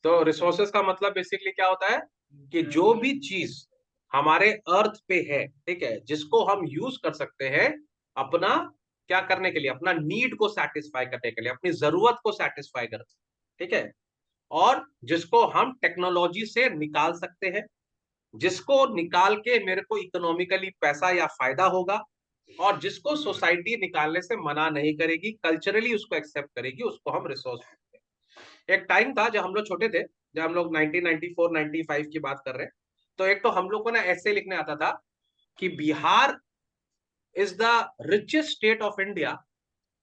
तो रिसोर्सेज का मतलब बेसिकली क्या होता है कि जो भी चीज हमारे अर्थ पे है, ठीक है, जिसको हम यूज कर सकते हैं अपना क्या करने के लिए, अपना नीड को सेटिस्फाई करने के लिए, अपनी जरूरत को सेटिस्फाई कर, ठीक है, और जिसको हम टेक्नोलॉजी से निकाल सकते हैं, जिसको निकाल के मेरे को इकोनॉमिकली पैसा या फायदा होगा, और जिसको सोसाइटी निकालने से मना नहीं करेगी, कल्चरली उसको एक्सेप्ट करेगी, उसको हम रिसोर्स बोलते हैं। एक टाइम था जब हम लोग छोटे थे, जब हम लोग 1994 95 की बात कर रहे हैं, तो एक तो हम लोग को ना ऐसे लिखने आता था कि Bihar is the richest state of India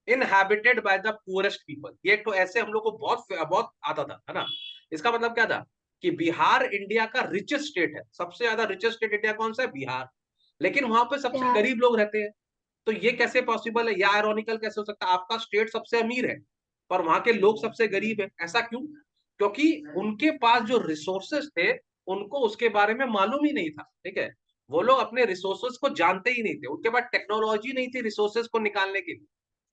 inhabited by the poorest people. ये एक तो ऐसे हम लोग को बहुत बहुत आता था, है ना। इसका मतलब क्या था कि बिहार इंडिया का रिचेस्ट स्टेट है, सबसे ज्यादा रिचेस्ट स्टेट इंडिया कौन सा है, बिहार, लेकिन वहां पे सबसे बिहार। गरीब लोग रहते हैं। तो ये कैसे पॉसिबल है, या आयरोनिकल कैसे हो सकता है, आपका स्टेट सबसे अमीर है पर वहां के लोग सबसे गरीब है, ऐसा क्यों? क्योंकि उनके पास जो रिसोर्सेस थे उनको उसके बारे में मालूम ही नहीं था, ठीक है, वो लोग अपने रिसोर्सेस को जानते ही नहीं थे, उनके पास टेक्नोलॉजी नहीं थी रिसोर्सेस को निकालने के लिए।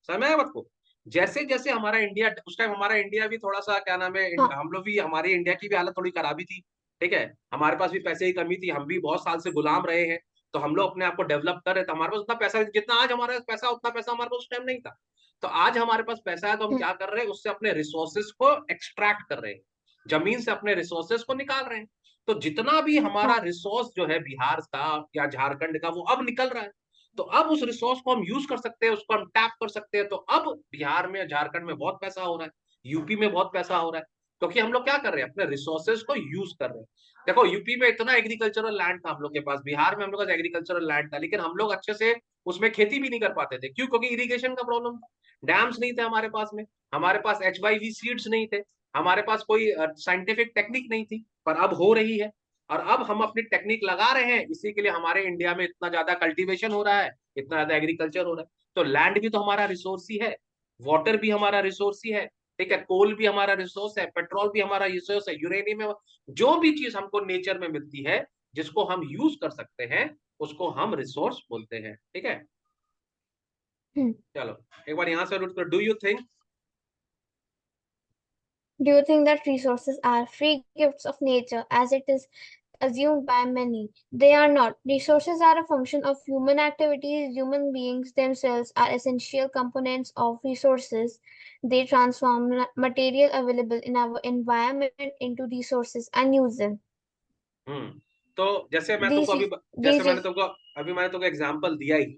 समझ आया बात को? जैसे जैसे हमारा इंडिया, उस टाइम हमारा इंडिया भी थोड़ा सा क्या नाम है, हाँ। हम लोग भी, हमारे इंडिया की भी हालत थोड़ी खराबी थी, ठीक है, हमारे पास भी पैसे की कमी थी, हम भी बहुत साल से गुलाम रहे हैं, तो हम लोग अपने आप को डेवलप कर रहे थे, हमारे पास उतना पैसा, जितना आज हमारे पास पैसा, उतना पैसा हमारे पास उस टाइम नहीं था। तो आज हमारे पास पैसा है तो हम क्या कर रहे हैं, उससे अपने रिसोर्सेज को एक्सट्रैक्ट कर रहे हैं, जमीन से अपने रिसोर्सेज को निकाल रहे हैं। तो जितना भी हमारा हाँ। रिसोर्स जो है बिहार का या झारखंड का, वो अब निकल रहा है। तो अब उस रिसोर्स को हम यूज कर सकते हैं, उसको हम टैप कर सकते हैं। तो अब बिहार में, झारखंड में बहुत पैसा हो रहा है, यूपी में बहुत पैसा हो रहा है, क्योंकि हम लोग क्या कर रहे हैं, अपने रिसोर्सेज को यूज कर रहे हैं। देखो यूपी में इतना एग्रीकल्चरल लैंड था हम लोग के पास, बिहार में हम लोग का एग्रीकल्चरल लैंड था, लेकिन हम लोग अच्छे से उसमें खेती भी नहीं कर पाते थे। क्यों? क्योंकि इरिगेशन का प्रॉब्लम था, डैम्स नहीं थे हमारे पास में, हमारे पास HYV सीड्स नहीं थे, हमारे पास कोई साइंटिफिक टेक्निक नहीं थी। पर अब हो रही है, और अब हम अपनी टेक्निक लगा रहे हैं, इसी के लिए हमारे इंडिया में इतना ज्यादा कल्टीवेशन हो रहा है, इतना ज्यादा एग्रीकल्चर हो रहा है। तो लैंड भी तो हमारा रिसोर्स ही है, वाटर भी हमारा रिसोर्स ही है, ठीक है, कोल भी हमारा रिसोर्स है, पेट्रोल भी हमारा रिसोर्स है, यूरेनियम है, जो भी चीज हमको नेचर में मिलती है जिसको हम यूज कर सकते हैं, उसको हम रिसोर्स बोलते हैं, ठीक है। हम्म। चलो एक बार यहां से रूट कर, do you think, Do you think that resources are free gifts of nature as it is assumed by many? They are not. Resources are a function of human activities. Human beings themselves are essential components of resources. They transform material available in our environment into resources and use them. तो जैसे मैं तुमको These, अभी, जैसे these, मैंने तुमको अभी, मैंने तुमको एग्जांपल दिया ही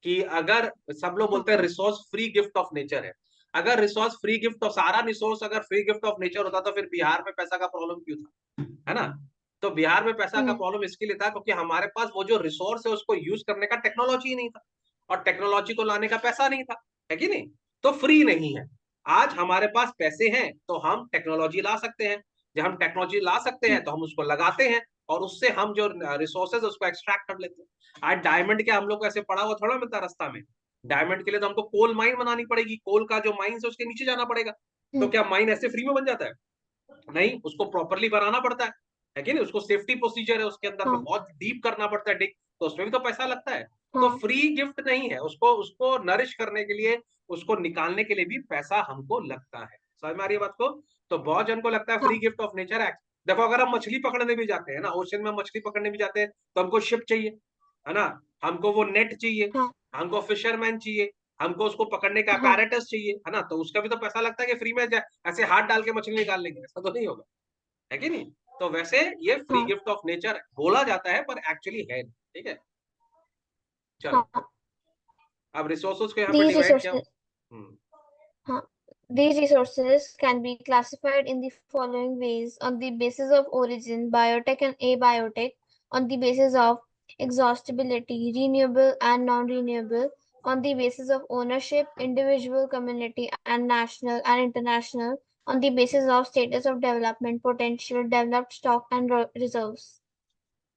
कि अगर सब लोग बोलते हैं हाँ। Resource free gift of nature है, अगर रिसोर्स फ्री गिफ्ट, और सारा रिसोर्स अगर फ्री गिफ्ट ऑफ नेचर होता तो फिर बिहार में पैसा का प्रॉब्लम क्यों था, है ना। तो बिहार में पैसा का हम्म। प्रॉब्लम इसके लिए था क्योंकि हमारे पास वो जो रिसोर्स है उसको यूज करने का टेक्नोलॉजी ही नहीं था, और टेक्नोलॉजी को लाने का पैसा नहीं था, है कि नहीं। तो फ्री नहीं है। आज हमारे पास पैसे हैं तो हम टेक्नोलॉजी ला सकते हैं, जब हम टेक्नोलॉजी ला सकते हैं तो हम उसको लगाते हैं, और उससे हम जो रिसोर्सेज उसको एक्सट्रैक्ट कर लेते हैं। आज डायमंड क्या हम लोग को ऐसे पड़ा हुआ थोड़ा मिलता रास्ता में, डायमंड के लिए तो हमको कोल माइन बनानी पड़ेगी, कोल का जो माइन है उसके नीचे जाना पड़ेगा। तो हम्म। क्या माइन ऐसे फ्री में बन जाता है? नहीं, उसको प्रॉपरली बनाना पड़ता है कि नहीं, उसको सेफ्टी प्रोसीजर है, उसके अंदर में हाँ। बहुत डीप करना पड़ता है डिग, तो उसमें भी तो पैसा लगता है। तो हाँ। फ्री गिफ्ट नहीं है, उसको उसको नरिश करने के लिए, उसको निकालने के लिए भी पैसा हमको लगता है। समझ में आ रही है बात को? तो बहुत जन को लगता है फ्री हाँ। गिफ्ट ऑफ नेचर है। देखो अगर हम मछली पकड़ने भी जाते हैं ना, ओशन में मछली पकड़ने भी जाते हैं, तो हमको शिप चाहिए, है ना, हमको वो नेट चाहिए, हाँ। हमको फिशरमैन चाहिए, हमको उसको पकड़ने का हाँ। अपैरेटस चाहिए, है ना। तो उसका भी तो पैसा लगता है कि फ्री में ऐसे हाथ डाल के मछली निकाल लेंगे, ऐसा तो नहीं होगा, है कि नहीं। तो वैसे ये फ्री हाँ। गिफ्ट ऑफ नेचर बोला जाता है पर एक्चुअली है नहीं, ठीक है। चलो हाँ। अब रिसोर्सेज को यहाँ पे These डिवाइड किया। resources, hmm. these resources can be classified in the following ways on the basis of origin, biotech and abiotic, on the basis of exhaustibility, renewable and non-renewable, on the basis of ownership, individual, community, and national and international, on the basis of status of development, potential, developed stock and reserves.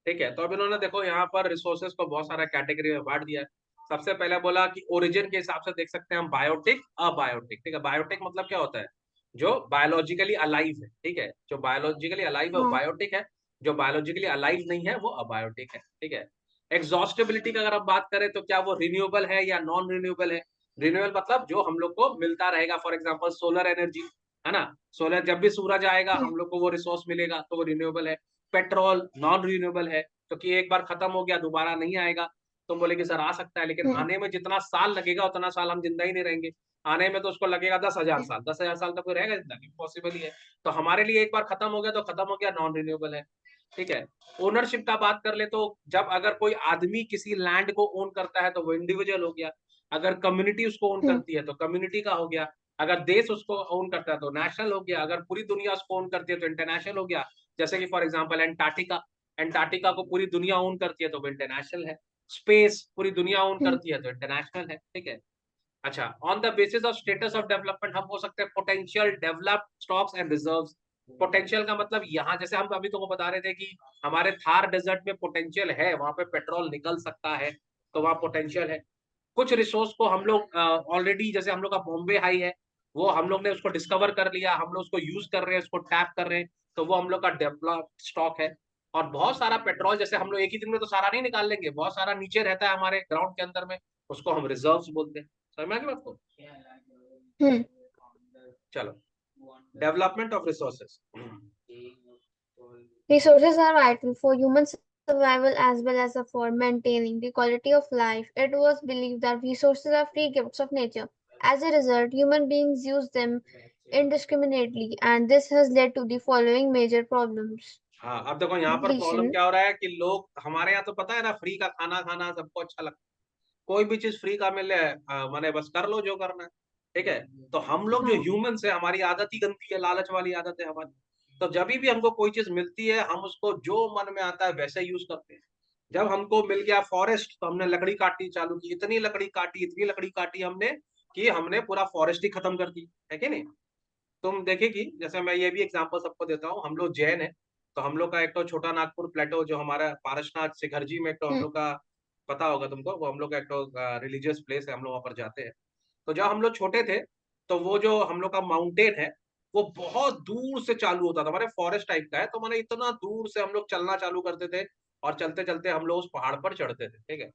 ठीक है, तो अब इन्होंने देखो यहाँ पर resources को बहुत सारा कैटेगरी में बांट दिया है। सबसे पहले बोला कि ओरिजिन के हिसाब से देख सकते हैं हम बायोटिक, अबायोटिक, ठीक है। बायोटिक मतलब क्या होता है, जो बायोलॉजिकली अलाइव है, ठीक है, जो बायोलॉजिकली अलाइव है वो हाँ। बायोटिक है, जो बायोलॉजिकली अलाइव नहीं है वो अबायोटिक है, ठीक है। एग्जॉस्टेबिलिटी का अगर हम बात करें तो क्या वो रिन्यूएबल है या नॉन रिन्यूएबल है, रिन्यूएबल मतलब जो हम लोग को मिलता रहेगा, फॉर एग्जांपल सोलर एनर्जी, है ना, सोलर जब भी सूरज आएगा हम्म, हम लोग को वो रिसोर्स मिलेगा, तो वो रिन्यूएबल है। पेट्रोल नॉन रिन्यूएबल है, क्योंकि एक बार खत्म हो गया दोबारा नहीं आएगा। तुम बोले कि सर आ सकता है, लेकिन हम्म, आने में जितना साल लगेगा उतना साल हम जिंदा ही नहीं रहेंगे। आने में तो उसको लगेगा 10,000 हम्म, साल, 10,000 साल तक कोई रहेगा जिंदा? पॉसिबल ही है। तो हमारे लिए एक बार खत्म हो गया तो खत्म हो गया, नॉन रिन्यूएबल है। ठीक है। ओनरशिप का बात कर ले तो जब अगर कोई आदमी किसी लैंड को ओन करता है तो वो इंडिविजुअल हो गया। अगर कम्युनिटी उसको ओन हम्म, करती है तो कम्युनिटी का हो गया। अगर देश उसको ओन करता है तो नेशनल हो गया। अगर पूरी दुनिया उसको ओन करती है तो इंटरनेशनल हो गया। जैसे कि फॉर एग्जांपल एंटार्क्टिका, एंटार्क्टिका को पूरी दुनिया ओन करती है तो वो इंटरनेशनल है। स्पेस पूरी दुनिया ओन हम्म, करती है तो इंटरनेशनल है। ठीक है। अच्छा, on the basis of status of development हम हो सकते हैं potential develop stocks and reserves. Potential का मतलब यहाँ जैसे हम अभी तुमको बता रहे थे कि हमारे थार डेजर्ट में पोटेंशियल है, वहां पे पेट्रोल निकल सकता है, तो वहाँ पोटेंशियल है। कुछ रिसोर्स को हम लोग ऑलरेडी, जैसे हम लोग का बॉम्बे हाई है, वो हम लोग ने उसको डिस्कवर कर लिया, हम लोग उसको यूज कर रहे हैं, उसको टैप कर रहे हैं, तो वो हम लोग का डेवलप स्टॉक है। और बहुत सारा पेट्रोल जैसे हम लोग एक ही दिन में तो सारा नहीं निकाल लेंगे, बहुत सारा नीचे रहता है हमारे ग्राउंड के अंदर में, उसको हम रिजर्व्स बोलते हैं। समझ में आ गया आपको? हम्म। चलो, development of resources. Resources are vital for human survival as well as for maintaining the quality of life. It was believed that resources are free gifts of nature. As a result, human beings use them indiscriminately, and this has led to the following major problems. हाँ, अब देखो यहाँ पर problem Depletion. क्या हो रहा है कि लोग हमारे यहाँ तो पता है ना, फ्री का खाना खाना सबको अच्छा लगता है। कोई भी चीज फ्री का मिले माने बस कर लो जो करना है। ठीक है। तो हम लोग जो हाँ, ह्यूमंस है, हमारी आदत ही गंदी है, लालच वाली आदत है हमारी। तो जब भी हमको कोई चीज मिलती है हम उसको जो मन में आता है वैसे यूज करते हैं। जब हमको मिल गया फॉरेस्ट तो हमने लकड़ी काटनी चालू की, इतनी लकड़ी काटी, इतनी लकड़ी काटी हमने कि हमने पूरा फॉरेस्ट ही खत्म कर दी, है कि नहीं? तुम देखेगी, जैसे मैं ये भी एग्जांपल सबको देता हूँ, हम लोग जैन है, तो हम लोग का एक तो छोटा नागपुर प्लेटो जो हमारा पारसनाथ शिखरजी में, एक तो हम हम्म, लोग का पता होगा तुमको, वो हम लोग का एक तो रिलीजियस प्लेस है, हम लोग वहाँ पर जाते हैं। तो जब हम लोग छोटे थे तो वो जो हम लोग का माउंटेन है वो बहुत दूर से चालू होता था, हमारे फॉरेस्ट टाइप का है, तो मैंने इतना दूर से हम लोग चलना चालू करते थे और चलते चलते हम लोग उस पहाड़ पर चढ़ते थे। ठीक है।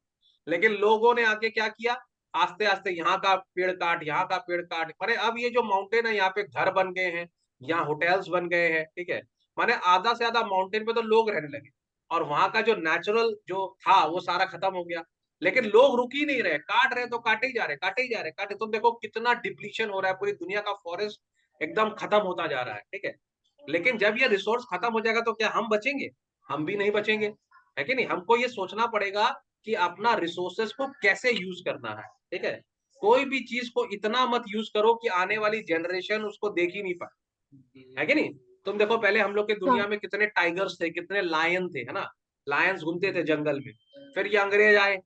लेकिन लोगों ने आके क्या किया, आस्ते आस्ते यहाँ का पेड़ काट, यहाँ का पेड़ काट, अरे अब ये जो माउंटेन है यहाँ पे घर बन गए हैं, यहाँ होटल्स बन गए हैं। ठीक है। माने आधा से आधा माउंटेन पे तो लोग रहने लगे, और वहां का जो नेचुरल जो था वो सारा खत्म हो गया। लेकिन लोग रुक ही नहीं रहे, काट रहे तो काटे ही जा रहे, काटे ही जा रहे, काटे। तुम देखो कितना डिप्लीशन हो रहा है, पूरी दुनिया का फॉरेस्ट एकदम खत्म होता जा रहा है। ठीक है। लेकिन जब ये रिसोर्स खत्म हो जाएगा तो क्या हम बचेंगे? हम भी नहीं बचेंगे, है कि नहीं? हमको ये सोचना पड़ेगा कि अपना रिसोर्सेस को कैसे यूज करना है। ठीक है। कोई भी चीज को इतना मत यूज करो कि आने वाली जनरेशन उसको देख ही नहीं पाए, है कि नहीं? तुम देखो पहले हम लोग के हाँ, दुनिया में कितने टाइगर्स थे, कितने लायन थे, है ना? लायंस घूमते थे जंगल में। फिर ये अंग्रेज आए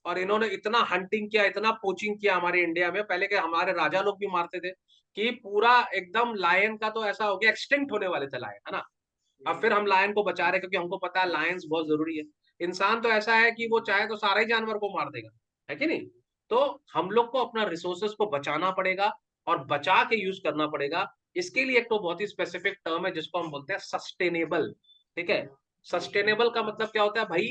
और इन्होंने इतना हंटिंग किया, इतना पोचिंग किया हमारे इंडिया में, पहले के हमारे राजा लोग भी मारते थे कि पूरा एकदम लायन का तो ऐसा हो गया, एक्सटिंक्ट होने वाले थे लायन, है ना? अब फिर हम लायन को बचा रहे क्योंकि हमको पता है लायंस बहुत जरूरी है। इंसान तो ऐसा है कि वो चाहे तो सारे जानवर को मार देगा, है कि नहीं? तो हम लोग को अपना रिसोर्सेस को बचाना पड़ेगा और बचा के यूज करना पड़ेगा। इसके लिए एक तो बहुत ही स्पेसिफिक टर्म है जिसको हम बोलते हैं सस्टेनेबल। ठीक है। सस्टेनेबल का मतलब क्या होता है भाई?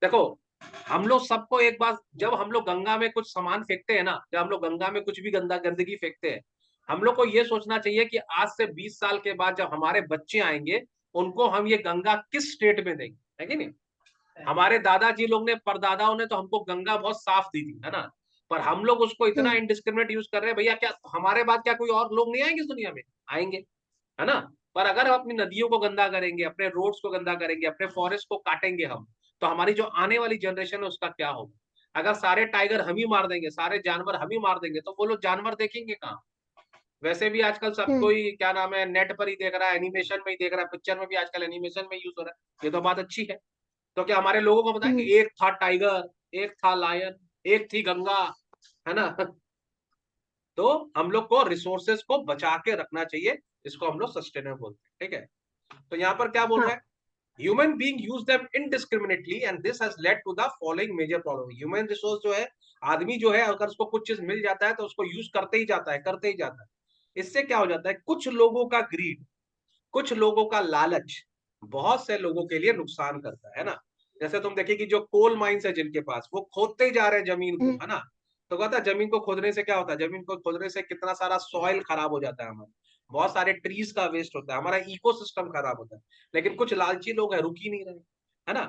देखो, हम लोग सबको एक बार, जब हम लोग गंगा में कुछ सामान फेंकते हैं ना, जब हम लोग गंगा में कुछ भी गंदगी फेंकते हैं, हम लोग को ये सोचना चाहिए कि आज से 20 साल के बाद जब हमारे बच्चे आएंगे उनको हम ये गंगा किस स्टेट में देंगे, है कि नहीं? हमारे दादाजी लोग ने, परदादाओं ने तो हमको गंगा बहुत साफ दी थी, है ना? पर हम लोग उसको इतना हम्म, इनडिस्क्रिमिनेट यूज कर रहे हैं, भैया क्या हमारे बाद क्या कोई और लोग नहीं आएंगे इस दुनिया में? आएंगे, है ना? पर अगर हम अपनी नदियों को गंदा करेंगे, अपने रोड्स को गंदा करेंगे, अपने फॉरेस्ट को काटेंगे हम, तो हमारी जो आने वाली जनरेशन है उसका क्या होगा? अगर सारे टाइगर हम ही मार देंगे, सारे जानवर हम ही मार देंगे, तो वो लोग जानवर देखेंगे कहाँ? वैसे भी आजकल सब हम्म, कोई क्या नाम है, नेट पर ही देख रहा है, एनिमेशन में ही देख रहा है, पिक्चर में भी आजकल एनिमेशन में यूज हो रहा है, ये तो बात अच्छी है। तो क्या हमारे लोगों को पता है हम्म, कि एक था टाइगर, एक था लायन, एक थी गंगा, है ना? तो हम लोग को रिसोर्सेस को बचा के रखना चाहिए, इसको हम लोग सस्टेनेबल बोलते हैं। ठीक है। तो यहाँ पर क्या बोल रहा हाँ, है? Human being use them indiscriminately and this has led to the following major problem. Human resource जो है, आदमी जो है, अगर उसको कुछ चीज मिल जाता है तो उसको यूज करते ही जाता है, करते ही जाता है। इससे क्या हो जाता है? कुछ लोगों का ग्रीड, कुछ लोगों का लालच बहुत से लोगों के लिए नुकसान करता है ना? जैसे तुम देखिए कि जो कोल माइंस है जिनके पास, वो खोदते ही जा रहे हैं जमीन को, हम्म, है ना? तो कहता है जमीन को खोदने से क्या होता है, जमीन को खोदने से कितना सारा सॉइल खराब हो जाता है हमारा, बहुत सारे ट्रीज का वेस्ट होता है, हमारा इकोसिस्टम खराब होता है। लेकिन कुछ लालची लोग हैं, रुक ही नहीं रहे, है ना।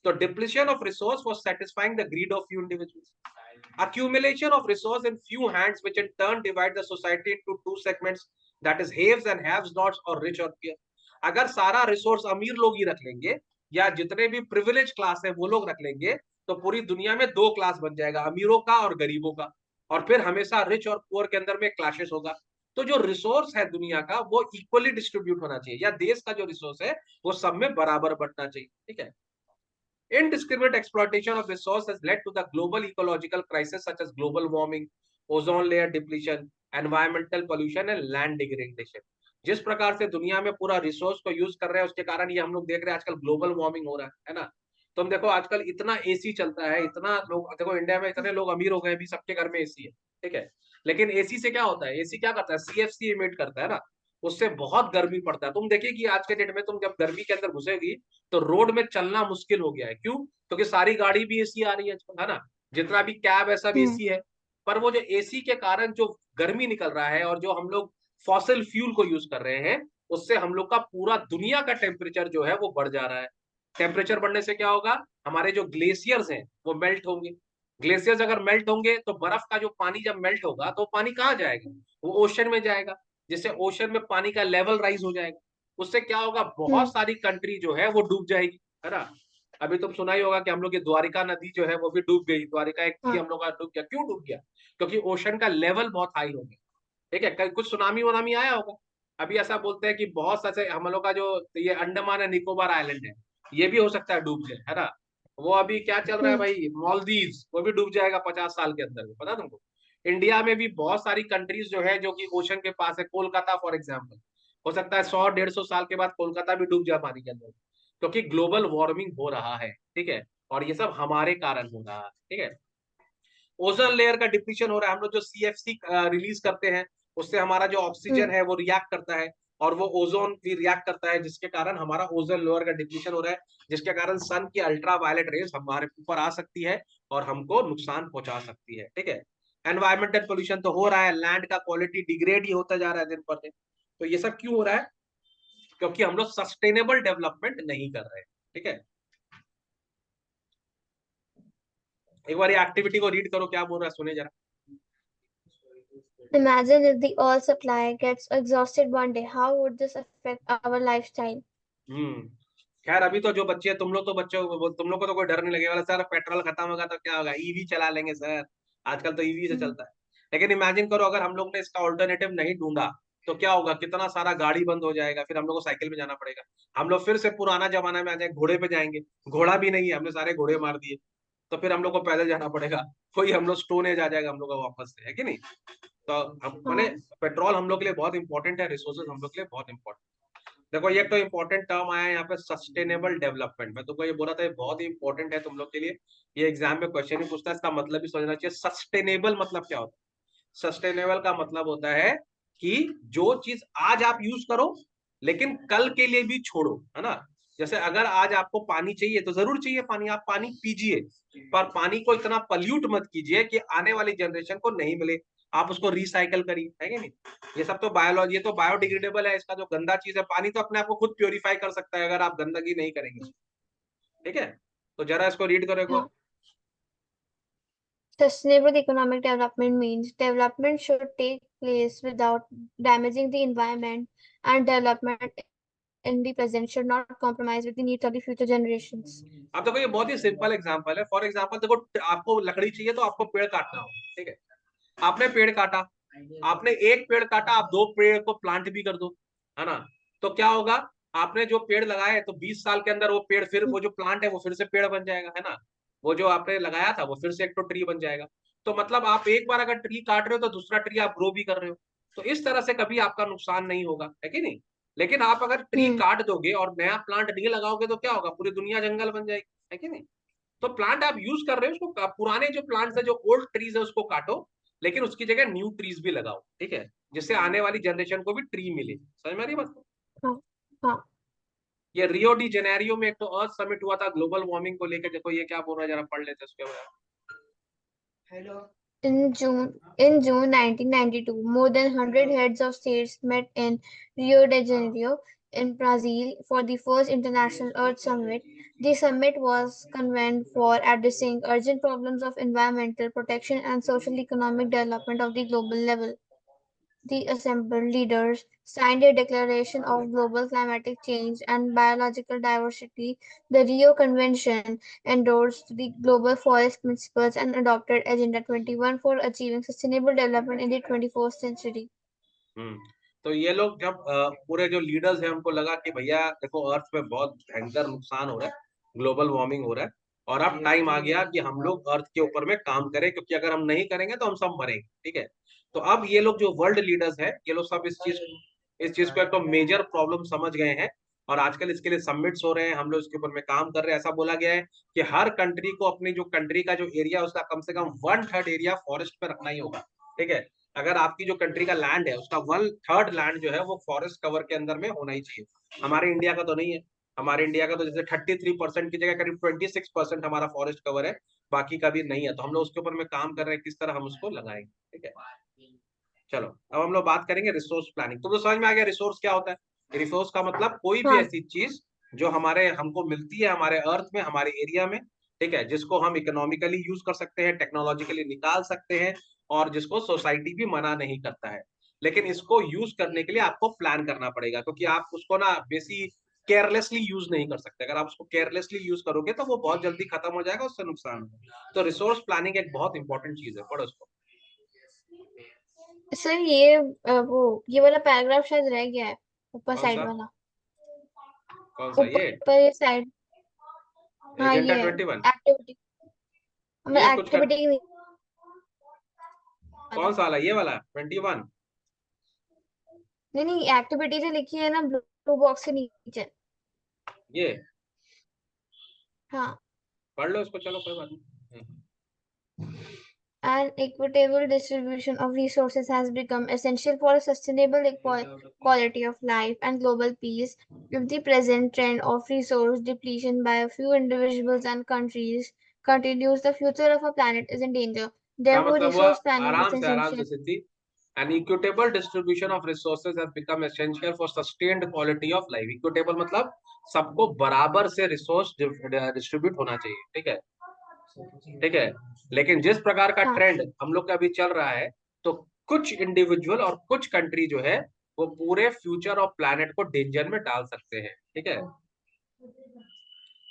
तो depletion of resource for satisfying the greed of few individuals, accumulation of resource in few hands which in turn divide the society into two segments, that is haves and haves nots or rich or poor। अगर सारा resource अमीर लोग ही रख लेंगे या जितने भी privilege class है वो लोग रख लेंगे तो पूरी दुनिया में दो क्लास बन जाएगा, अमीरों का और गरीबों का, और फिर हमेशा रिच और पुअर के अंदर में क्लैशेस होगा। तो जो रिसोर्स है दुनिया का वो इक्वली डिस्ट्रीब्यूट होना चाहिए, या देश का जो रिसोर्स है वो सब में बराबर बंटना चाहिए, ठीक है। Indiscriminate exploitation of resource has led to the global ecological crisis such as global warming, ozone layer depletion, environmental pollution and land degradation। जिस प्रकार से दुनिया में पूरा रिसोर्स को यूज कर रहे हैं उसके कारण ये हम लोग देख रहे हैं आजकल ग्लोबल वार्मिंग हो रहा है ना। तुम देखो आजकल इतना एसी चलता है, इतना लोग देखो इंडिया में इतने लोग अमीर हो गए, भी सबके घर में एसी है, ठीक है। लेकिन एसी से क्या होता है, एसी क्या करता है, सीएफसी इमिट करता है ना, उससे बहुत गर्मी पड़ता है। तुम देखिए कि आज के डेट में तुम जब गर्मी के अंदर घुसेगी तो रोड में चलना मुश्किल हो गया है, क्यों, क्योंकि सारी गाड़ी भी एसी आ रही है आजकल, है ना, जितना भी कैब है सब हम्म एसी है। पर वो जो एसी के कारण जो गर्मी निकल रहा है और जो हम लोग फॉसिल फ्यूल को यूज कर रहे हैं उससे हम लोग का पूरा दुनिया का टेम्परेचर जो है वो बढ़ जा रहा है। टेम्परेचर बढ़ने से क्या होगा, हमारे जो ग्लेशियर्स हैं वो मेल्ट होंगे, ग्लेशियर्स अगर मेल्ट होंगे तो बर्फ का जो पानी जब मेल्ट होगा तो पानी कहाँ जाएगा, वो ओशन में जाएगा, जिससे ओशन में पानी का लेवल राइज हो जाएगा। उससे क्या होगा, बहुत हम्म सारी कंट्री जो है वो डूब जाएगी, है ना। अभी तुम सुना ही होगा कि हम लोग की द्वारिका नदी जो है वो भी डूब गई, द्वारिका एक थी हाँ हम लोग का डूब गया, क्यों डूब गया, क्योंकि ओशन का लेवल बहुत हाई हो गया, ठीक है। कल कुछ सुनामी वनामी आया होगा। अभी ऐसा बोलते हैं कि बहुत सारे हम लोग का जो ये अंडमान एंड निकोबार आइलैंड है ये भी हो सकता है डूब जाए, है ना। वो अभी क्या चल रहा है हम्म भाई, मालदीव्स, वो भी डूब जाएगा 50 साल के अंदर में, पता तुमको। इंडिया में भी बहुत सारी कंट्रीज जो है जो कि ओशन के पास है, कोलकाता फॉर एग्जाम्पल, हो सकता है 100-150 साल के बाद कोलकाता भी डूब जाए पानी के अंदर, क्योंकि ग्लोबल वार्मिंग हो रहा है, ठीक है। और ये सब हमारे कारण हो रहा है, ठीक है। ओजोन लेयर का डिप्लीशन हो रहा है, हम लोग जो सीएफसी रिलीज करते हैं उससे हमारा जो ऑक्सीजन हम्म है वो रिएक्ट करता है और वो ओजोन भी रिएक्ट करता है, जिसके कारण हमारा ओजोन लेयर का डिप्लीशन हो रहा है, जिसके कारण सन की अल्ट्रा वायलेट रेज हमारे ऊपर आ सकती है और हमको नुकसान पहुंचा सकती है, ठीक है। एनवायरमेंटल पोल्यूशन तो हो रहा है, लैंड का क्वालिटी डिग्रेड ही होता जा रहा है दिन पर दिन। तो ये सब क्यों हो रहा है, क्योंकि हम लोग सस्टेनेबल डेवलपमेंट नहीं कर रहे हैं, ठीक है। एक बार ये एक्टिविटी को रीड करो, क्या बोल रहा है सुने जरा। Imagine if the oil supply gets exhausted one day, how would this affect our lifestyle? हम्म। खैर अभी तो जो बच्चे, तुम लोग तो बच्चे हो, तुम लोग को तो कोई डर नहीं लगेगा, सर पेट्रोल खत्म होगा तो क्या होगा, ईवी चला लेंगे सर, आजकल तो ईवी से हम्म चलता है। लेकिन इमेजिन करो अगर हम लोग ने इसका ऑल्टरनेटिव नहीं ढूंढा तो क्या होगा, कितना सारा गाड़ी बंद हो जाएगा, फिर हम लोग को साइकिल में जाना पड़ेगा, हम लोग फिर से पुराना जमाना में आ जाए, घोड़े पे जाएंगे, घोड़ा भी नहीं है, हमने सारे घोड़े मार दिए, तो फिर हम लोग को पैदल जाना पड़ेगा, कोई हम लोग स्टोन एज आ जाएगा हम लोग का वापस से, है कि नहीं। तो हम मैंने, हाँ पेट्रोल हम लोग के लिए बहुत इंपॉर्टेंट है, रिसोर्सेज हम लोग के लिए बहुत इंपॉर्टेंट। देखो ये तो इंपॉर्टेंट टर्म आया है यहाँ पे, सस्टेनेबल डेवलपमेंट, मैं तुमको ये बोला था ये बहुत ही इंपॉर्टेंट है तुम लोग के लिए, ये एग्जाम में क्वेश्चन भी पूछता है, इसका मतलब भी समझना चाहिए। सस्टेनेबल मतलब क्या होता है, सस्टेनेबल का मतलब होता है कि जो चीज आज आप यूज करो लेकिन कल के लिए भी छोड़ो, है ना। जैसे अगर आज आपको पानी चाहिए तो जरूर चाहिए पानी, आप पानी पीजिए, पर पानी को इतना पल्यूट मत कीजिए कि आने वाली जनरेशन को नहीं मिले, आप उसको रिसाइकल करिए, है कि नहीं। ये सब तो बायोलॉजी, ये तो बायोडिग्रेडेबल है, इसका जो गंदा चीज है पानी तो अपने आप को खुद प्योरीफाई कर सकता है अगर आप गंदगी नहीं करेंगे, ठीक है। तो जरा इसको रीड करो एक बार। हाँ Sustainable economic development means development should take place without damaging the environment, and development in the present should not compromise with the needs of the future generations. अब देखो ये बहुत ही सिंपल एग्जांपल है, फॉर एग्जांपल देखो आपको लकड़ी चाहिए तो आपको पेड़ काटना होगा, ठीक है। आपने पेड़ काटा, आपने एक पेड़ काटा, आप दो पेड़ को प्लांट भी कर दो, है ना। तो क्या होगा, आपने जो पेड़ लगाए तो 20 साल के अंदर वो पेड़ फिर वो जो प्लांट है वो फिर से पेड़ बन जाएगा, है ना। वो जो आपने लगाया था वो फिर से एक तो ट्री बन जाएगा। तो मतलब आप एक बार अगर ट्री काट रहे हो तो दूसरा ट्री आप ग्रो भी कर रहे हो, तो इस तरह से कभी आपका नुकसान नहीं होगा, है कि नहीं। लेकिन आप अगर ट्री हम्म काट दोगे और नया प्लांट नहीं लगाओगे तो क्या होगा, पूरी दुनिया जंगल बन जाएगी, है कि नहीं। तो प्लांट आप यूज कर रहे हो उसको, पुराने जो प्लांट्स है जो ओल्ड ट्रीज है उसको काटो, लेकिन उसकी जगह न्यू ट्रीज भी लगाओ, ठीक है, जिससे आने वाली जनरेशन को भी ट्री मिले, समझ में आ रही है बात। हाँ हाँ ये रियो डी जेनेरियो में एक तो अर्थ समिट हुआ था ग्लोबल वार्मिंग को लेकर, देखो ये क्या बोल रहा है जरा पढ़ लेते हैं उसके बारे में। In June 1992, more than 100 heads of states met in Rio de Janeiro in Brazil for the first International Earth Summit. The summit was convened for addressing urgent problems of environmental protection and social economic development of the global level. The assembled leaders signed a declaration of global climatic change and biological diversity. The Rio Convention endorsed the global forest principles and adopted Agenda 21 for achieving sustainable development in the 21st century. तो ये लोग जब पूरे जो leaders हैं उनको लगा कि भैया देखो अर्थ पे बहुत भयंकर नुकसान हो रहा है, ग्लोबल वार्मिंग हो रहा है और अब टाइम आ गया कि हम लोग अर्थ के ऊपर में काम करें क्योंकि अगर हम नहीं करेंगे तो हम सब मरेंगे, ठीक है। तो अब ये लोग जो वर्ल्ड लीडर्स हैं ये लोग सब इस चीज को एक तो मेजर प्रॉब्लम समझ गए हैं और आजकल इसके लिए समिट्स हो रहे हैं, हम लोग इसके ऊपर में काम कर रहे हैं। ऐसा बोला गया है कि हर कंट्री को अपनी जो कंट्री का जो एरिया उसका कम से कम 1/3 एरिया फॉरेस्ट पे रखना ही होगा, ठीक है। अगर आपकी जो कंट्री का लैंड है उसका 1/3 लैंड जो है वो फॉरेस्ट कवर के अंदर में होना ही चाहिए। हमारे इंडिया का तो नहीं है, हमारे इंडिया का तो जैसे 33% की जगह करीब 26% हमारा फॉरेस्ट कवर है, बाकी का भी नहीं है। तो हम लोग उसके ऊपर में काम कर रहे हैं किस तरह हम उसको लगाएंगे, ठीक है। चलो अब हम लोग बात करेंगे रिसोर्स प्लानिंग। तो समझ में आ गया रिसोर्स क्या होता है। रिसोर्स का मतलब कोई भी हाँ, ऐसी चीज जो हमारे हमको मिलती है हमारे अर्थ में, हमारे एरिया में, ठीक है, जिसको हम इकोनॉमिकली यूज कर सकते हैं, टेक्नोलॉजिकली निकाल सकते हैं और जिसको सोसाइटी भी मना नहीं करता है। लेकिन इसको यूज करने के लिए आपको प्लान करना पड़ेगा क्योंकि आप उसको ना बेसी केयरलेसली यूज नहीं कर सकते। अगर आप उसको केयरलेसली यूज करोगे तो वो बहुत जल्दी खत्म हो जाएगा, उससे नुकसान होगा। तो रिसोर्स प्लानिंग एक बहुत इंपॉर्टेंट चीज है, पढ़ो उसको। सर ये वाला पैराग्राफ शायद रह गया है, ऊपर कौन साइड सा? वाला। कौन सा ये? ऊपर ये साइड। हाँ, एजेंडा ये 21? एक्टिविटी, ये मतलब कुछ कर, एक्टिविटी नहीं कौन वाला। सा वाला? ये वाला 21? नहीं नहीं, एक्टिविटी जो लिखी है ना ब्लू बॉक्स के नीचे। ये हाँ। पढ़ लो इसको, चलो कोई बात नहीं। An equitable distribution of resources has become essential for a sustainable quality of life and global peace. If the present trend of resource depletion by a few individuals and countries continues, the future of our planet is in danger. क्या Therefore, मतलब हुआ? resource planning is आराम से essential. Siddhi. An equitable distribution of resources has become essential for sustained quality of life. Equitable मतलब सबको बराबर से resource distribute होना चाहिए, ठीक है, ठीक है। लेकिन जिस प्रकार का हाँ, ट्रेंड हम लोग का अभी चल रहा है, तो कुछ इंडिविजुअल और कुछ कंट्री जो है वो पूरे फ्यूचर ऑफ प्लैनेट को डेंजर में डाल सकते हैं, ठीक है।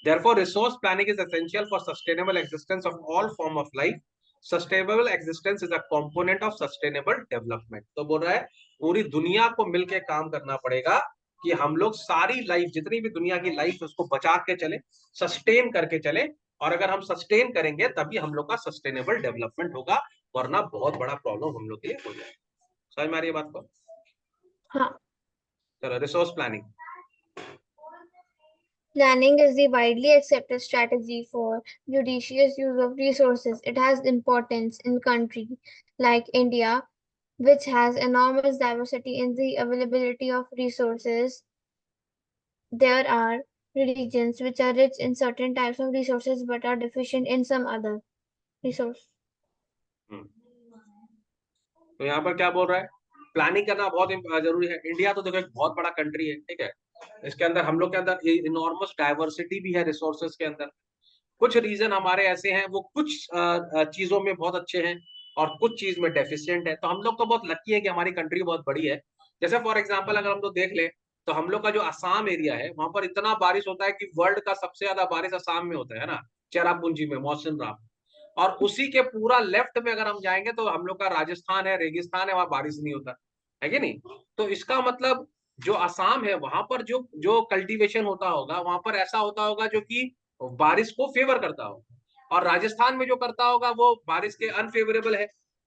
Therefore, resource planning is essential for sustainable existence of all form of life. Sustainable existence is a component of sustainable development. तो बोल रहा है पूरी दुनिया को मिलके काम करना पड़ेगा कि हम लोग सारी लाइफ, जितनी भी दुनिया की लाइफ उसको बचा के चले, सस्टेन करके चले। और अगर हम सस्टेन करेंगे तभी हम लोग का सस्टेनेबल डेवलपमेंट होगा, वरना बहुत बड़ा प्रॉब्लम हम लोग के लिए हो जाएगा। समझ में आ रही है बात को? हाँ। चलो resource planning. Planning is the widely accepted strategy for judicious use of resources. It has importance in countries like India, which has enormous diversity in the availability of resources. There are regions which are rich in certain types of resources but are deficient in some other resource. तो यहाँ पर क्या बोल रहा है? Planning करना बहुत जरूरी है। इंडिया तो देखो एक बहुत बड़ा कंट्री है, ठीक है। इसके अंदर हम लोग के अंदर इनॉर्मस डाइवर्सिटी भी है रिसोर्सेज के अंदर। कुछ रीजन हमारे ऐसे हैं वो कुछ चीजों में बहुत अच्छे हैं और कुछ चीज में डेफिशिएंट है। तो हम लोग तो बहुत लकी है कि हमारी कंट्री बहुत बड़ी है। जैसे फॉर एग्जांपल अगर हम लोग देख ले तो हम लोग का जो असम एरिया है वहां पर इतना बारिश होता है कि वर्ल्ड का सबसे ज्यादा बारिश असम में होता है ना, चेरापूंजी में, मौसिन राम। और उसी के पूरा लेफ्ट में अगर हम जाएंगे तो हम लोग का राजस्थान है, रेगिस्तान है, वहां बारिश नहीं होता है कि नहीं। तो इसका मतलब जो असम है वहां पर जो जो कल्टीवेशन होता होगा वहां पर ऐसा होता होगा जो कि बारिश को फेवर करता हो, और राजस्थान में जो करता होगा वो बारिश के अनफेवरेबल है।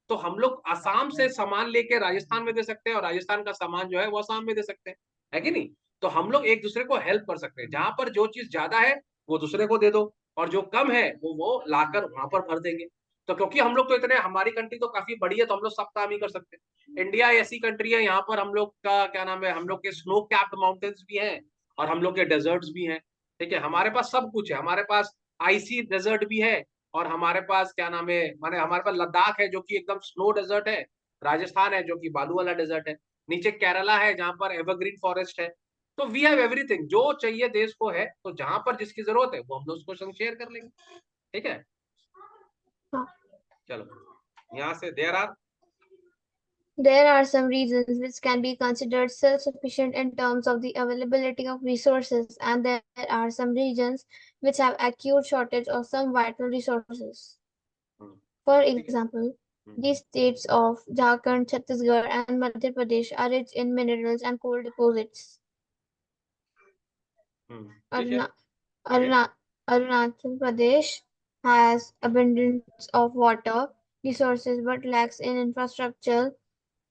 तो हम लोग असम से सामान लेके राजस्थान में दे सकते हैं और राजस्थान का सामान जो है वो असम में दे सकते हैं, है कि नहीं। तो हम लोग एक दूसरे को हेल्प कर सकते हैं, जहां पर जो चीज ज्यादा है वो दूसरे को दे दो और जो कम है वो लाकर वहां पर भर देंगे। तो क्योंकि हम लोग तो इतने, हमारी कंट्री तो काफी बड़ी है तो हम लोग सब काम ही कर सकते हैं। इंडिया ऐसी कंट्री है यहाँ पर हम लोग का क्या नाम है, हम लोग के स्नो कैप्ड माउंटेन्स भी हैं और हम लोग के डेजर्ट्स भी हैं, ठीक है। हमारे पास सब कुछ है, हमारे पास आईसी डेजर्ट भी है, और हमारे पास क्या नाम है, माने हमारे पास लद्दाख है जो कि एकदम स्नो डेजर्ट है, राजस्थान है जो कि बालू वाला डेजर्ट है, नीचे केरला है जहां पर एवरग्रीन फॉरेस्ट है। तो वी हैव एवरीथिंग, जो चाहिए देश को है, तो जहां पर जिसकी जरूरत है वो हम लोग उसको संग शेयर कर लेंगे, ठीक है। हाँ. चलो यहाँ से there are, There are some regions which can be considered self-sufficient in terms of the availability of resources, and there are some regions which have acute shortage of some vital resources. For ठीक है। example, the states of Jharkhand, Chhattisgarh, and Madhya Pradesh are rich in minerals and coal deposits. ठीक है, Aruna- आगे। Aruna- Arunachal Pradesh has abundance of water resources but lacks in infrastructure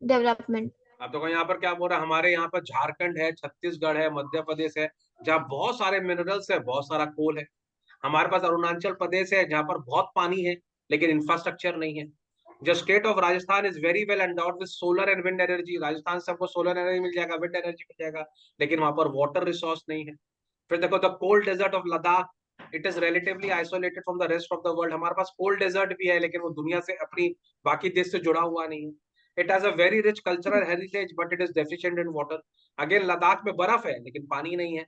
development. अब देखो यहाँ पर क्या बोल रहा है, हमारे यहाँ पर झारखंड है, छत्तीसगढ़ है, मध्य प्रदेश है, जहाँ बहुत सारे मिनरल्स है, बहुत सारा कोल है। हमारे पास अरुणाचल प्रदेश है जहाँ पर बहुत पानी है लेकिन इंफ्रास्ट्रक्चर नहीं है। जो state of Rajasthan is very well endowed with solar and wind energy, Rajasthan से हमको सोलर एनर्जी मिल जाएगा, विंड एनर्जी मिल जाएगा, लेकिन वहां पर वाटर रिसोर्स नहीं है। फिर देखो the cold desert of Ladakh, it is relatively isolated from the rest of the world. हमारे पास कोल्ड डेजर्ट भी है लेकिन वो दुनिया से अपनी बाकी देश से जुड़ा हुआ नहीं है। It has a very rich cultural heritage but it is deficient in water. Again Ladakh में बर्फ है लेकिन पानी नहीं है।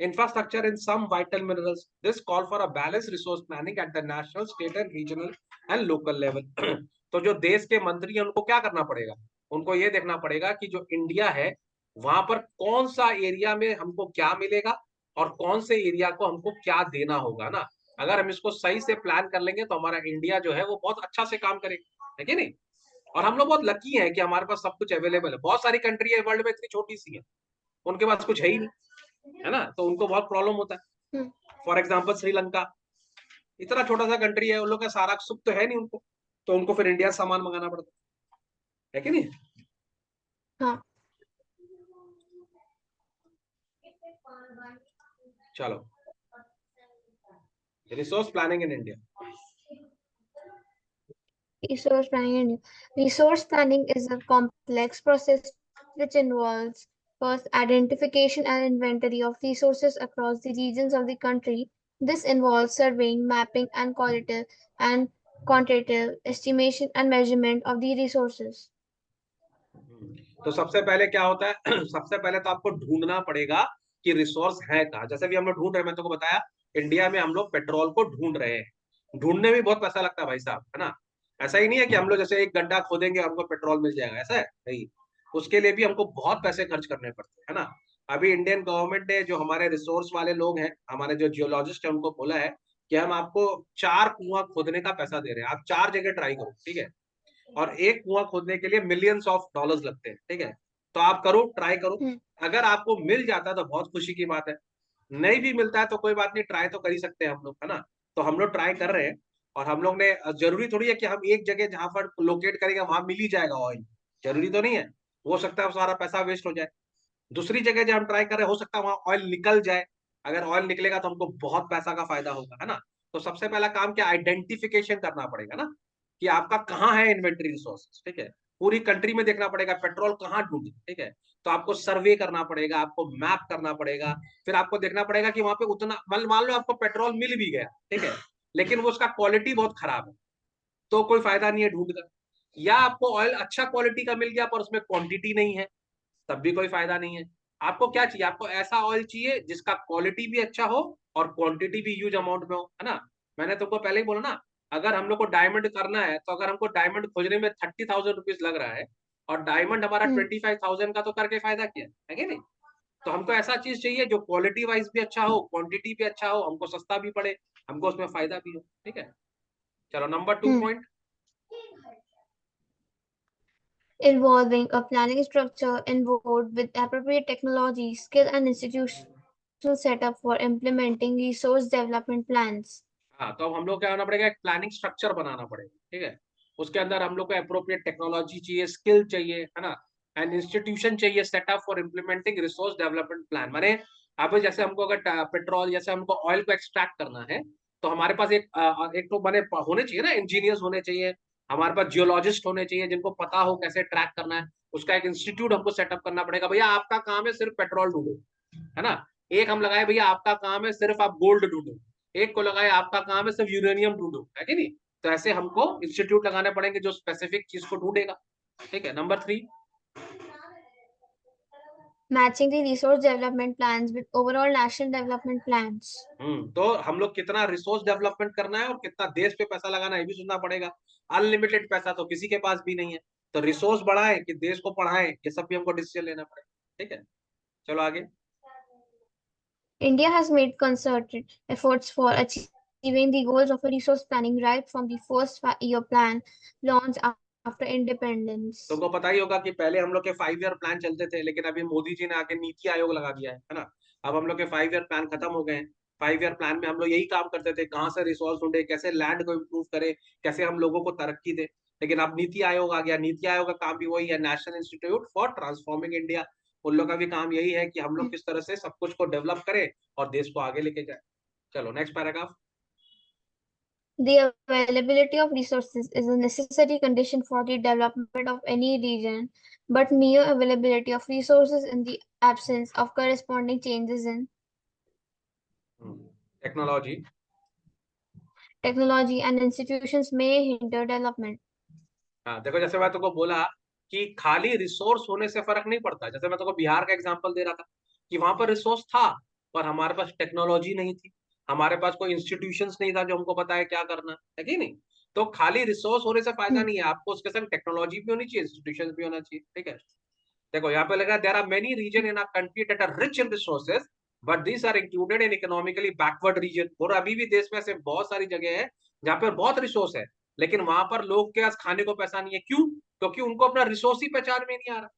Infrastructure in some vital minerals. This call for a balanced resource planning at the national, state and regional and local level. तो जो देश के मंत्री हैं उनको क्या करना पड़ेगा, उनको ये देखना पड़ेगा कि जो इंडिया है वहां पर कौन सा एरिया में हमको क्या मिलेगा और कौन से एरिया को हमको क्या देना होगा ना। अगर हम इसको सही से प्लान कर लेंगे तो हमारा इंडिया जो है वो बहुत अच्छा से काम करेगा, है कि नहीं। और हम लोग बहुत लकी हैं कि हमारे पास सब कुछ अवेलेबल है। बहुत सारी कंट्री है वर्ल्ड में इतनी छोटी सी है, उनके पास कुछ है ही नहीं, है ना, तो उनको बहुत प्रॉब्लम होता है। फॉर एग्जाम्पल श्रीलंका, इतना छोटा सा कंट्री है, उन लोग का सारा सुख तो है नहीं उनको, तो उनको फिर इंडिया से सामान मंगाना पड़ता है कि नहीं। हाँ. चलो, resource planning in India. Resource planning. Resource planning is a complex process which involves first identification and inventory of resources across the regions of the country. This involves surveying, mapping, and quantitative estimation and measurement of the resources. तो सबसे पहले क्या होता है सबसे पहले तो आपको ढूंढना पड़ेगा कि रिसोर्स है कहाँ। जैसे भी हम लोग ढूंढ रहे हैं, मैं तुमको बताया इंडिया में हम लोग पेट्रोल को ढूंढ रहे हैं। ढूंढने में बहुत पैसा लगता है भाई साहब, है ना। ऐसा ही नहीं है कि हम लोग जैसे एक गड्ढा खोदेंगे हमको पेट्रोल मिल जाएगा, ऐसा है नहीं। उसके लिए भी हमको बहुत पैसे खर्च करने पड़ते हैं, है ना। अभी इंडियन गवर्नमेंट ने जो हमारे रिसोर्स वाले लोग हैं, हमारे जो जियोलॉजिस्ट है, उनको बोला है कि हम आपको 4 कुआं खोदने का पैसा दे रहे हैं, आप 4 जगह ट्राई करो, ठीक है। और एक कुआं खोदने के लिए मिलियंस ऑफ डॉलर्स लगते हैं, ठीक है। तो आप करो, ट्राई करो। अगर आपको मिल जाता है तो बहुत खुशी की बात है, नहीं भी मिलता है तो कोई बात नहीं, ट्राई तो कर ही सकते हैं हम लोग, है ना। तो हम लोग ट्राई कर रहे हैं। और हम लोग ने, जरूरी थोड़ी है कि हम एक जगह जहां पर लोकेट करेंगे वहां मिल ही जाएगा ऑयल, जरूरी तो नहीं है। हो सकता है सारा पैसा वेस्ट हो जाए। दूसरी जगह जहां हम ट्राई कर रहे हैं हो सकता है वहां ऑयल निकल जाए। अगर ऑयल निकलेगा तो हमको बहुत पैसा का फायदा होगा, है ना। तो सबसे पहला काम क्या, आइडेंटिफिकेशन करना पड़ेगा ना, कि आपका कहाँ है इन्वेंटरी रिसोर्सेज, ठीक है। पूरी कंट्री में देखना पड़ेगा पेट्रोल कहाँ ढूंढे, ठीक है। तो आपको सर्वे करना पड़ेगा, आपको मैप करना पड़ेगा। फिर आपको देखना पड़ेगा कि वहां पे उतना, मान लो आपको पेट्रोल मिल भी गया, ठीक है, लेकिन वो उसका क्वालिटी बहुत खराब है, तो कोई फायदा नहीं है ढूंढ कर। या आपको ऑयल अच्छा क्वालिटी का मिल गया पर उसमें क्वांटिटी नहीं है, तब भी कोई फायदा नहीं है। आपको क्या चाहिए, आपको ऐसा ऑयल चाहिए जिसका क्वालिटी भी अच्छा हो और क्वांटिटी भी ह्यूज अमाउंट में हो, है ना। मैंने तुमको पहले ही बोला ना, अगर हम लोग को डायमंड करना है तो अगर हमको डायमंड खोजने में 30,000 रुपीज लग रहा है और डायमंड हमारा 25,000 का, तो करके फायदा क्या है कि नहीं। तो हमको ऐसा चीज चाहिए जो क्वालिटी वाइज भी अच्छा हो, क्वांटिटी भी अच्छा हो, हमको सस्ता भी पड़े, हमको उसमें फायदा भी हो, ठीक है। चलो number 2 point. Involving a planning structure involved with appropriate technology, skill, and institutional setup for implementing resource development plans. हाँ, तो अब हम लोग क्या करना पड़ेगा, एक प्लानिंग स्ट्रक्चर बनाना पड़ेगा, ठीक है। उसके अंदर हम लोग को अप्रोप्रिएट टेक्नोलॉजी चाहिए, स्किल चाहिए, है ना, एंड इंस्टीट्यूशन चाहिए setup for implementing resource development plan. माने अब जैसे हमको अगर पेट्रोल, जैसे हमको ऑयल को एक्सट्रैक्ट करना है, तो हमारे पास एक तो माने होने चाहिए ना, इंजीनियर्स होने चाहिए, हमारे पास जियोलॉजिस्ट होने चाहिए जिनको पता हो कैसे ट्रैक करना है। उसका एक इंस्टीट्यूट हमको सेटअप करना पड़ेगा। भैया आपका काम है सिर्फ पेट्रोल ढूंढो, है ना। एक हम लगाए भैया आपका काम है सिर्फ आप गोल्ड ढूंढो, एक को लगाए, आपका काम है सिर्फ यूरेनियम ढूंढो, है कि नहीं? तो ऐसे हमको इंस्टीट्यूट लगाने पड़ेंगे जो स्पेसिफिक चीज को ढूंढेगा। ठीक है, number 3। Matching the resource development plans with overall national development plans. तो हम लोग कितना रिसोर्स डेवलपमेंट करना है और कितना देश पे पैसा लगाना है, ये भी सोचना पड़ेगा। अनलिमिटेड पैसा तो किसी के पास भी नहीं है, तो रिसोर्स बढ़ाए कि देश को पढ़ाएं, ये सब भी हमको डिसीजन लेना पड़ेगा। ठीक है, चलो आगे। India has made concerted efforts for achieving the goals of a resource planning right from the first year plan launched after independence. तुमको पता ही होगा कि पहले हम लोग के 5 ईयर प्लान चलते थे, लेकिन अभी मोदी जी ने आके नीति आयोग लगा दिया है ना। अब हम लोग के 5 ईयर प्लान खत्म हो गए हैं। 5 ईयर प्लान में हम लोग यही काम करते थे, कहाँ से रिसोर्स ढूंढे, कैसे लैंड को इम्प्रूव करे, कैसे हम लोगों को तरक्की दे। लेकिन अब नीति आयोग आ गया, नीति आयोग का काम भी वही है, national institute for transforming India. उन लोग का भी काम यही है कि हम लोग किस तरह से सब कुछ को डेवलप करें और देश को आगे लेके जाए। चलो next paragraph. The availability of resources is a necessary condition for the development of any region, but mere availability of resources in the absence of corresponding changes in technology. technology and institutions may hinder development. हाँ देखो, जैसे मैं तुमको बोला कि खाली resource होने से फर्क नहीं पड़ता। जैसे मैं तुमको बिहार का एग्जांपल दे रहा था कि वहां पर रिसोर्स था, पर हमारे पास टेक्नोलॉजी नहीं थी, हमारे पास कोई इंस्टीट्यूशंस नहीं था जो हमको बताए क्या करना है कि नहीं। तो खाली रिसोर्स होने से फायदा Hmm. नहीं है, आपको उसके संग टेक्नोलॉजी भी होनी चाहिए, इंस्टीट्यूशन भी होना चाहिए। ठीक है, देखो यहाँ पे लगा there are many region in our country that are rich in resources but these are included in economically backward region. और अभी भी देश में ऐसे बहुत सारी जगह है जहाँ पर बहुत रिसोर्स है, लेकिन वहां पर लोग के पास खाने को पैसा नहीं है। क्यों? क्योंकि उनको अपना रिसोर्स ही पहचान में नहीं आ रहा,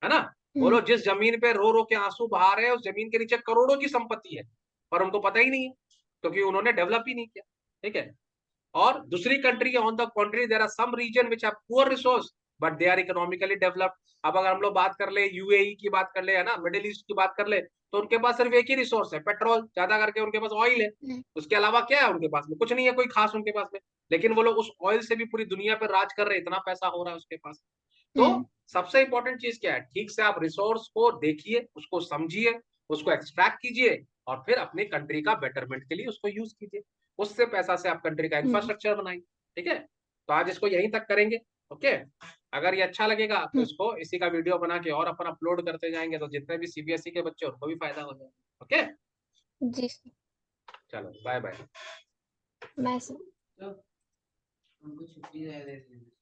है ना। Hmm. बोलो, जिस जमीन पे रो रो के आंसू बहा रहे हैं उस जमीन के नीचे करोड़ों की संपत्ति है, पर उनको पता ही नहीं है क्योंकि उन्होंने डेवलप ही नहीं किया। ठीक है, और दूसरी country on the country there are some region which have poor resource but they are economically developed. अब अगर हम लोग बात कर ले यूएई की बात कर ले, है ना, मिडिल ईस्ट की बात कर ले, तो उनके पास सिर्फ एक ही रिसोर्स है, पेट्रोल, ज्यादा करके उनके पास ऑयल है। Hmm. उसके अलावा क्या है उनके पास में? कुछ नहीं है कोई खास उनके पास में। लेकिन वो लोग उस ऑयल से भी पूरी दुनिया पर राज कर रहे हैं, इतना पैसा हो रहा है उसके पास। तो Hmm. सबसे इंपॉर्टेंट चीज क्या है? ठीक से आप रिसोर्स को देखिए, उसको समझिए, उसको एक्सट्रैक्ट कीजिए और फिर अपनी कंट्री का बेटरमेंट के लिए उसको यूज कीजिए। उससे पैसा से आप कंट्री का Hmm. इंफ्रास्ट्रक्चर बनाइए। ठीक है, तो आज इसको यहीं तक करेंगे। ओके, अगर ये अच्छा लगेगा तो Hmm. इसको इसी का वीडियो बना के और अपन अपलोड करते जाएंगे, तो जितने भी सीबीएसई के बच्चे उनको भी फायदा हो जाएगा। ओके, जी सर, चलो बाय बाय। मैं सर। तो उनको छुट्टी दे देते हैं।